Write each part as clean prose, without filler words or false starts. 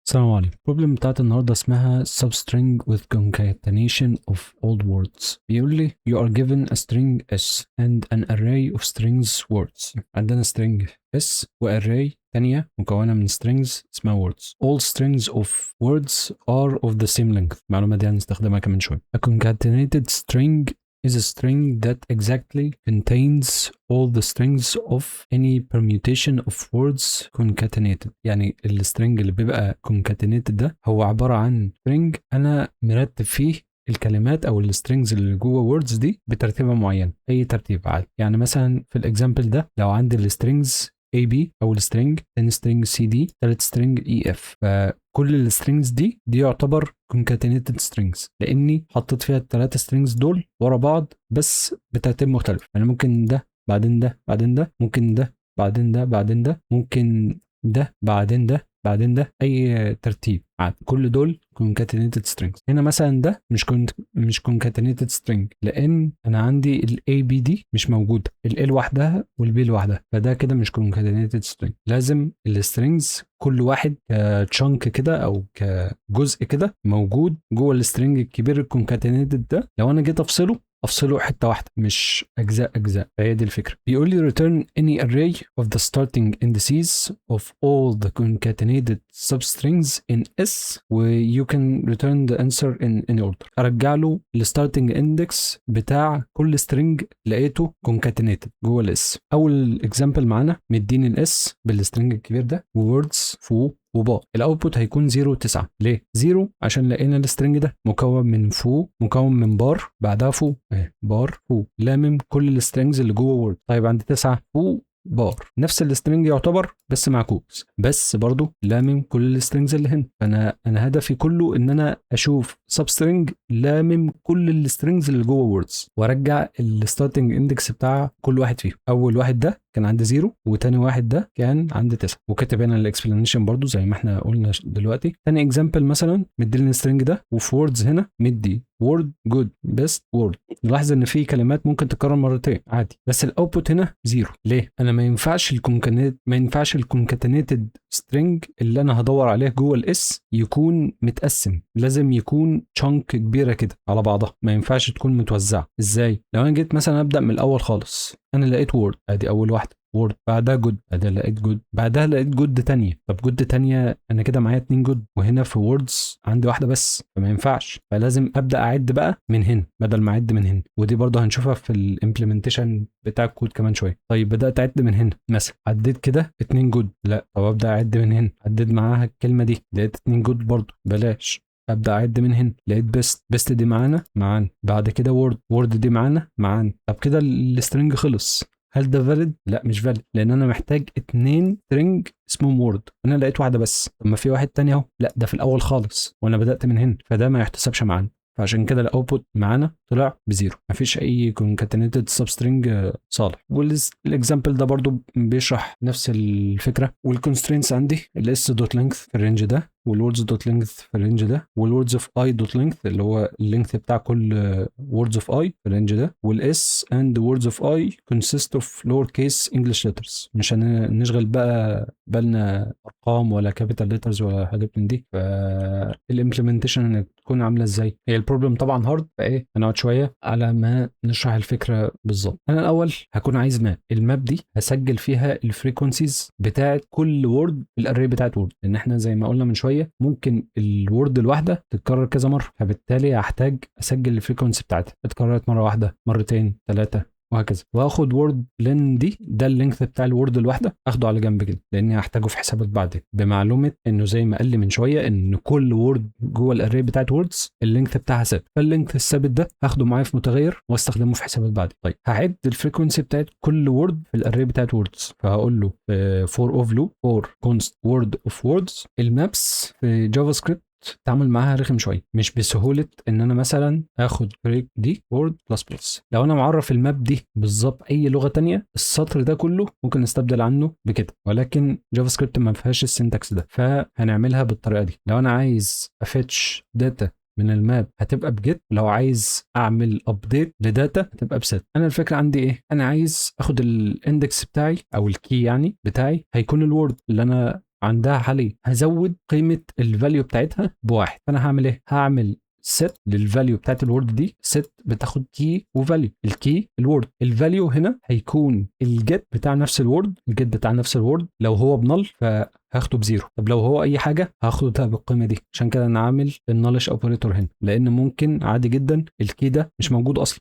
السلام عليكم. البروبلم بتاعت النهارده اسمها substring with concatenation of old words. بيقول لي you are given a string s and an array of strings words. عندنا string s و array تانية مكونة من strings اسمها words. All strings of words are of the same length. المعلومة دي هنستخدمها كمان شوية. A concatenated string is a string that exactly contains all the strings of any permutation of words concatenated. يعني السترنج اللي بيبقى concatenated ده هو عبارة عن string أنا مرتب فيه الكلمات او السترينجز اللي جوه words دي بترتيبها معين، اي ترتيب عادي. يعني مثلا في الاكزامبل ده لو عندي السترينجز AB اول سترينج، ثاني سترينج CD، ثالث سترينج EF، فكل السترينجز دي يعتبر concatenated strings لاني حطيت فيها الثلاثه سترينجز دول ورا بعض بس بترتيب مختلف. يعني ممكن ده بعدين ده بعدين ده، ممكن ده بعدين ده بعدين ده، ممكن ده بعدين ده بعدين ده، اي ترتيب عادي. كل دول concatenated strings. هنا مثلا ده مش concatenated string لان انا عندي ال A B دي مش موجوده، ال A لوحدها وال B لوحدها، فده كده مش concatenated string. لازم السترينجز كل واحد كتشانك كده او كجزء كده موجود جوه السترينج الكبير الconcatenated ده. لو انا جيت افصله حته واحده مش اجزاء، فهي دي الفكره. بيقول لي return any array of the starting indices of all the concatenated substrings in S و you can return the answer in order. ارجع له الستارتنج اندكس بتاع كل string لقيته concatenated جوه الاس. اول اكزامبل معانا مديني الاس بالسترنج الكبير ده ووردز فوق وباء. الاوتبوت هيكون 0 و9. ليه 0؟ عشان لقينا السترنج ده مكون من فو، مكون من بار بعدها فو، بار فو لامم كل السترنجز اللي جوه وورد. طيب عندي 9 فو بار، نفس السترنج يعتبر بس مع كوكس، بس برضو لامم كل السترنجز اللي هنا. فانا هدفي كله ان انا اشوف سب سترنج لامم كل السترنجز اللي جوه ووردز وارجع الستارتنج اندكس بتاع كل واحد فيهم. اول واحد ده كان عندي 0 وتاني واحد ده كان عندي 9، وكاتب هنا الاكسبلانيشن برضو زي ما احنا قلنا دلوقتي. تاني اكزامبل مثلا مدي لي السترنج ده وفي ووردز هنا مدي وورد جود بيست وورد. نلاحظ ان في كلمات ممكن تتكرر مرتين عادي، بس الاوتبوت هنا 0. ليه؟ انا ما ينفعش الكونكاتينيتد سترينج اللي انا هدور عليه جوه الاس يكون متقسم، لازم يكون تشانك كبيره كده على بعضها، ما ينفعش تكون متوزعه. ازاي؟ لو انا جيت مثلا ابدا من الاول خالص، انا لقيت وورد ادي اول واحده، وورد بعدها جود، بعدها لقيت جود، بعدها لقيت جود تانية. طب جود تانية انا كده معايا 2 جود، وهنا في ووردز عندي واحده بس، فما ينفعش. فلازم ابدا اعد بقى من هنا بدل ما اعد من هنا، ودي برضه هنشوفها في الامبلمنتيشن بتاع الكود كمان شويه. طيب بدات اعد من هنا مثلا، عديت كده 2 جود، لا طب ابدا اعد من هنا، عديت معاها الكلمه دي لقيت 2 جود برضه، بلاش. ابدا اعد من هنا لقيت بيست دي معانا بعد كده وورد دي معانا. طب كده السترنج خلص. هل ده فاليد؟ لا مش فاليد، لان انا محتاج 2 سترنج اسمهم وورد، انا لقيت واحده بس. طب ما في واحد تاني اهو، لا ده في الاول خالص وانا بدات من هنا، فده ما يحتسبش معانا. فعشان كده الاوتبوت معانا طلع بزيرو، مفيش اي concatenated substring صالح. والاكزامبل ده برضو بيشرح نفس الفكره. والكونسترينتس عندي الاس دوت لينث في الرينج ده، والوردز دوت لينث في الرينج ده، والوردز اوف اي دوت لينث اللي هو اللينث بتاع كل ووردز اوف اي في الرينج ده، والاس اند ووردز اوف اي consist of lower case English letters. مش هنشغل بقى بالنا ارقام ولا كابيتال ليترز ولا حاجات من دي. فالامبلمنتيشن تكون عامله ازاي؟ هي البروبلم طبعا هارد، فايه هنقعد شويه على ما نشرح الفكره بالظبط. انا الاول هكون عايز ماب. الماب دي هسجل فيها الفريكونسيز بتاعه كل وورد في الاري بتاعه وورد، لان احنا زي ما قلنا من شويه ممكن الوورد الواحده تتكرر كذا مره، فبالتالي هحتاج اسجل الفريكونسي بتاعتها. اتكررت مره واحده، مرتين، 3 وهكذا. واخد وورد لين دي، ده اللينث بتاع الوورد الواحده، اخده على جنب كده لاني هحتاجه في حسابات بعدين، بمعلومه انه زي ما قال لي من شويه ان كل وورد جوه الاري بتاعت ووردز اللينث بتاعها ثابت، فاللينث الثابت ده هاخده معايا في متغير واستخدمه في حسابات بعدين. طيب هعد الفريكونسي بتاعت كل وورد في الاري بتاعت ووردز، فهقول له فور اوف لو فور كونست وورد اوف ووردز. المابس في جافا سكريبت تعمل معاها رخم شويه، مش بسهوله ان انا مثلا اخد بريك دي وورد بلس بلس. لو انا معرف الماب دي بالظبط اي لغه تانية، السطر ده كله ممكن نستبدل عنه بكده، ولكن جافا سكريبت ما فيهاش السنتكس ده، فهنعملها بالطريقه دي. لو انا عايز افتش داتا من الماب هتبقى بجيت، لو عايز اعمل ابديت لداتا هتبقى بست. انا الفكره عندي ايه؟ انا عايز اخد الاندكس بتاعي او الكي يعني بتاعي هيكون الوورد اللي انا عندها حاليا، هزود قيمه الفاليو بتاعتها بواحد. فانا هعمل ايه؟ هعمل set للفاليو بتاعت الورد دي. set بتاخد كي وفاليو، الكي الورد، الفاليو هنا هيكون الجيت بتاع نفس الورد، الجيت بتاع نفس الورد لو هو بنل فهاخده بزيرو، طب لو هو اي حاجه هاخدها بالقيمه دي. عشان كده انا عامل النالش اوبريتور هنا، لان ممكن عادي جدا الكي ده مش موجود اصلا،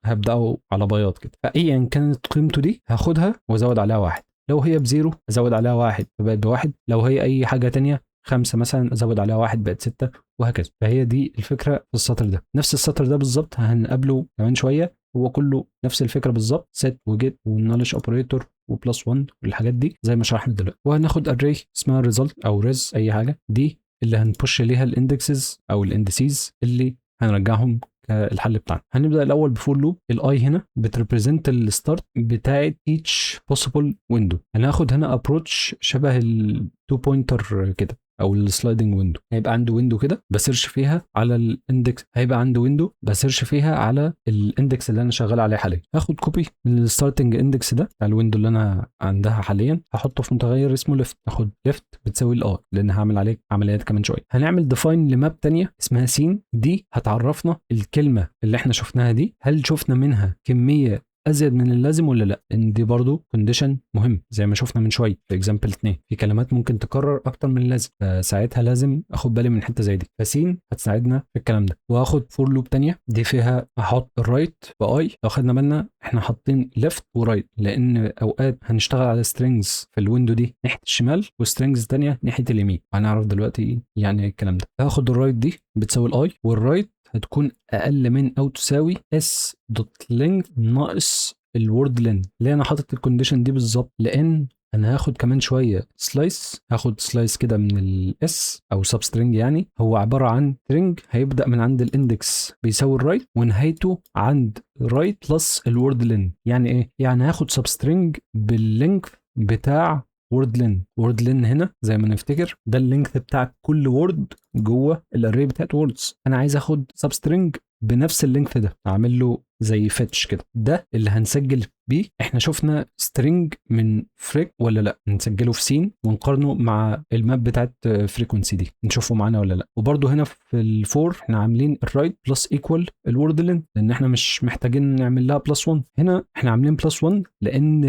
فهبداه على بياض كده، فايا كانت قيمته دي هاخدها وازود عليها واحد. لو هي بزيرو ازود عليها واحد فبقت بواحد، لو هي اي حاجه تانية 5 مثلا ازود عليها واحد بقت 6 وهكذا. فهي دي الفكره في السطر ده. نفس السطر ده بالظبط هنقابله كمان شويه، هو كله نفس الفكره بالظبط، set وجيت والنالش اوبريتور وبلس 1 والحاجات دي زي ما شرحنا دلوقتي. وهناخد اري اسمها ريزلت او ريز اي حاجه، دي اللي هنبوش ليها الاندكسز او الاندسيز اللي هنرجعهم الحل بتاعنا. هنبدا الاول بفور لوب. الاي هنا بتريبريزنت الستارت بتاعت each possible window. هناخد هنا ابروتش شبه التو بوينتر كده او السلايدنج ويندو. هيبقى عنده ويندو كده بسيرش فيها على الاندكس، هيبقى عنده ويندو بسيرش فيها على الاندكس اللي انا شغال عليه حاليا. هاخد كوبي من الستارتنج اندكس ده بتاع الويندو اللي انا عندها حاليا، هحطه في متغير اسمه ليفت. هاخد ليفت بتساوي الاي لان هعمل عليه عمليات كمان شويه. هنعمل ديفاين لماب ثانيه اسمها سين، دي هتعرفنا الكلمه اللي احنا شفناها دي هل شفنا منها كميه ازيد من اللازم ولا لا، لان دي برضو كونديشن مهم زي ما شفنا من شويه في اكزامبل 2. في كلمات ممكن تكرر اكتر من اللازم، فساعتها لازم اخد بالي من حته زي دي، فسين هتساعدنا في الكلام ده. واخد فور لوب ثانيه دي فيها احط الرايت باي. لو خدنا بالنا احنا حاطين ليفت ورايت لان اوقات هنشتغل على سترينجز في الويندو دي ناحيه الشمال وسترينجز ثانيه ناحيه اليمين، هنعرف دلوقتي يعني الكلام ده. هاخد الرايت دي بتساوي الاي، والرايت هتكون اقل من او تساوي s دوت length ناقص الورد لين اللي انا حاطط الكونديشن دي بالظبط، لان انا هاخد كمان شويه سلايس. هاخد سلايس كده من الاس او سب سترينج، يعني هو عباره عن سترينج هيبدا من عند الاندكس بيساوي الرايت ونهايته عند رايت بلس الورد لين. يعني ايه؟ يعني هاخد سب سترينج باللينك بتاع وورد لين. وورد لين هنا زي ما نفتكر ده اللينث بتاع كل وورد جوه الاري بتاعت ووردز. انا عايز اخد سب سترينج بنفس اللينث ده، اعمل له زي فيتش كده، ده اللي هنسجل بيه. احنا شفنا سترينج من فريك ولا لا؟ نسجله في سين ونقارنه مع الماب بتاعت فريكونسي دي نشوفه معانا ولا لا. وبرده هنا في الفور احنا عاملين الرايت بلس ايكوال الورد لين لان احنا مش محتاجين نعمل لها بلس 1. هنا احنا عاملين بلس 1 لان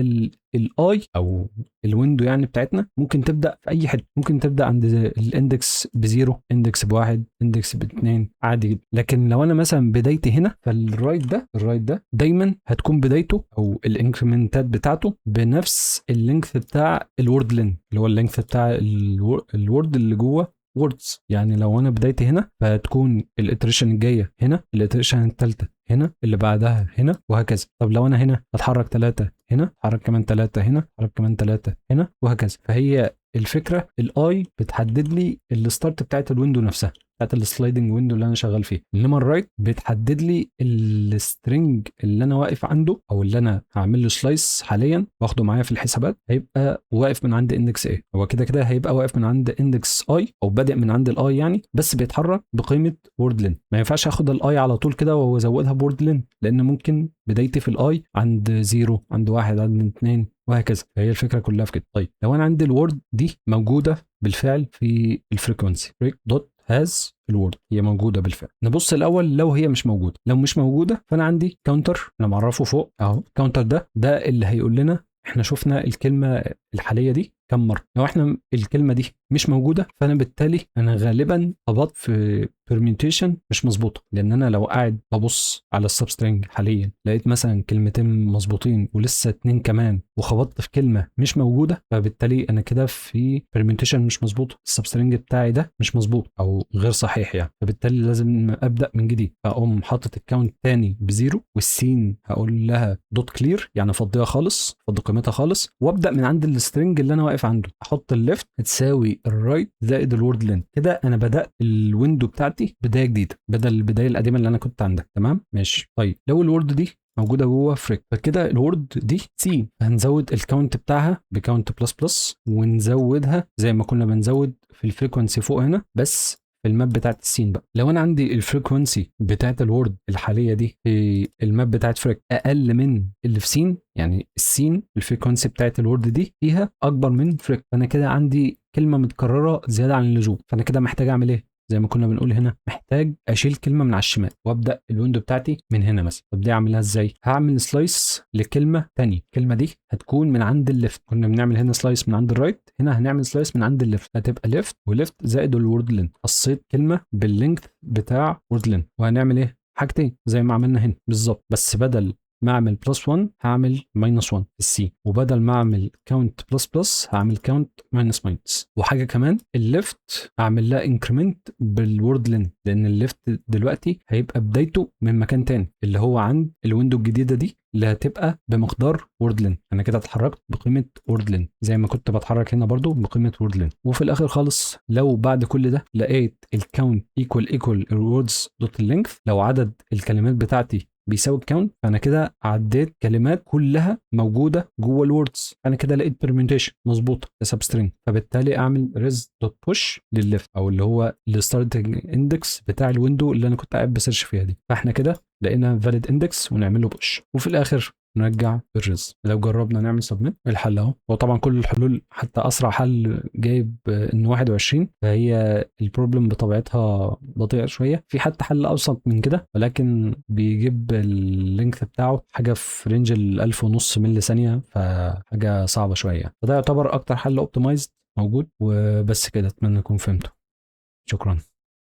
الاي او الويندو يعني بتاعتنا ممكن تبدا في اي حته، ممكن تبدا عند الاندكس بزيرو، اندكس بواحد، اندكس باثنين عادي جدا. لكن لو انا مثلا بدايتي هنا فالرايت ده دايما هتكون بدايته او الانكريمنتات بتاعته بنفس اللينث بتاع الورد لين اللي هو اللينث بتاع الورد اللي جوه ووردز. يعني لو انا بدايتي هنا فهتكون الاتريشن الجايه هنا، الاتريشن الثالثه هنا، اللي بعدها هنا وهكذا. طب لو انا هنا هتحرك 3 هنا، هتحرك كمان 3 هنا، هتحرك كمان 3 هنا وهكذا. فهي الفكره الاي بتحدد لي الستارت بتاعت الويندو نفسها بتاعت السلايدنج ويندو اللي انا شغال فيه، انما الرايت بتحدد لي السترنج اللي انا واقف عنده او اللي انا هعمل له سلايس حاليا واخده معايا في الحسابات هيبقى واقف من عند اندكس ايه. هو كده هيبقى واقف من عند اندكس اي او بادئ من عند الاي يعني، بس بيتحرك بقيمه وورد لين. ما ينفعش اخد الاي على طول كده وازودها بورد لين لان ممكن بدايتي في الاي عند 0 عند 1 عند 2 وهكذا. فهي الفكره كلها في كده. طيب لو انا عندي الورد دي موجوده بالفعل في الفريكونسي فريك دوت هاز الورد، هي موجوده بالفعل. نبص الاول لو هي مش موجوده. لو مش موجوده فانا عندي كاونتر انا معرفه فوق اهو. الكاونتر ده اللي هيقول لنا احنا شفنا الكلمه الحاليه دي كم مره. لو احنا الكلمه دي مش موجوده فانا بالتالي انا غالبا خبطت في permutation مش مظبوطه، لان انا لو قاعد ببص على السبسترينج حاليا لقيت مثلا كلمتين مظبوطين ولسه 2 كمان وخبطت في كلمه مش موجوده، فبالتالي انا كده في permutation مش مظبوطه، السبسترينج بتاعي ده مش مظبوط او غير صحيح يعني. فبالتالي لازم ابدا من جديد، اقوم حاطط الكاونت تاني بزيرو والسين هقول لها دوت كلير يعني فضيها خالص، فضي قيمتها خالص، وابدا من عند السترينج اللي انا واقف عنده احط الليفت تساوي الرايت زائد الورد لين. كده انا بدات الويندو بتاعتي بدايه جديده بدل البدايه القديمه اللي انا كنت عندها. تمام ماشي. طيب لو الورد دي موجوده جوه فريك فكده الورد دي سي، هنزود الكاونت بتاعها بكاونت بلس بلس ونزودها زي ما كنا بنزود في الفريكونسي فوق هنا بس في الماب بتاعت السين بقى. لو انا عندي الفريكونسي بتاعت الورد الحاليه دي في الماب بتاعت فريك اقل من اللي في سين، يعني السين الفريكونسي بتاعت الورد دي فيها اكبر من فريك، فانا كده عندي كلمه متكرره زياده عن اللزوم، فانا كده محتاج اعمل ايه؟ زي ما كنا بنقول هنا، محتاج اشيل كلمه من على الشمال وابدا الويندو بتاعتي من هنا مثلا. طب دي اعملها ازاي؟ هعمل سلايس لكلمه ثانيه، الكلمه دي هتكون من عند الليفت، كنا بنعمل هنا سلايس من عند الرايت، هنا هنعمل سلايس من عند الليفت، هتبقى ليفت وليفت زائد الورد لين، قصيت كلمه باللينث بتاع وورد لين. وهنعمل ايه؟ حاجتين زي ما عملنا هنا بالظبط، بس بدل ما اعمل بلس 1 هعمل ماينس 1 في السي، وبدل ما اعمل كاونت بلس بلس هعمل كاونت ماينس ماينس. وحاجه كمان، الليفت اعمل لها انكريمنت بالورد لين، لان الليفت دلوقتي هيبقى بدايته من مكان تاني اللي هو عند الويندو الجديده دي اللي هتبقى بمقدار وورد لين. انا كده اتحركت بقيمه وورد لين زي ما كنت بتحرك هنا برضو بقيمه وورد لين. وفي الاخر خالص لو بعد كل ده لقيت الكاونت ايكوال الوردز دوت اللينث، لو عدد الكلمات بتاعتي بيساوي الكاونت، فانا كده عديت كلمات كلها موجوده جوه الوردز، انا كده لقيت بيرمنتيشن مظبوطه لسب سترينج، فبالتالي اعمل ريز دوت بوش للليفت او اللي هو الستارتنج اندكس بتاع الويندو اللي انا كنت قاعد بسيرش فيها دي. فاحنا كده لقينا فاليد اندكس ونعمل له بوش، وفي الاخر نرجع الريز. لو جربنا نعمل سبميت الحل اهو. هو طبعا كل الحلول حتى اسرع حل جايب ان 21، فهي البروبلم بطبيعتها بطيئه شويه. في حتى حل ابسط من كده ولكن بيجيب اللينث بتاعه حاجه في رينج 1000 ونص ملي ثانيه، فحاجه صعبه شويه. فده يعتبر اكتر حل اوبتمايزد موجود. وبس كده، اتمنى تكون فهمته. شكرا.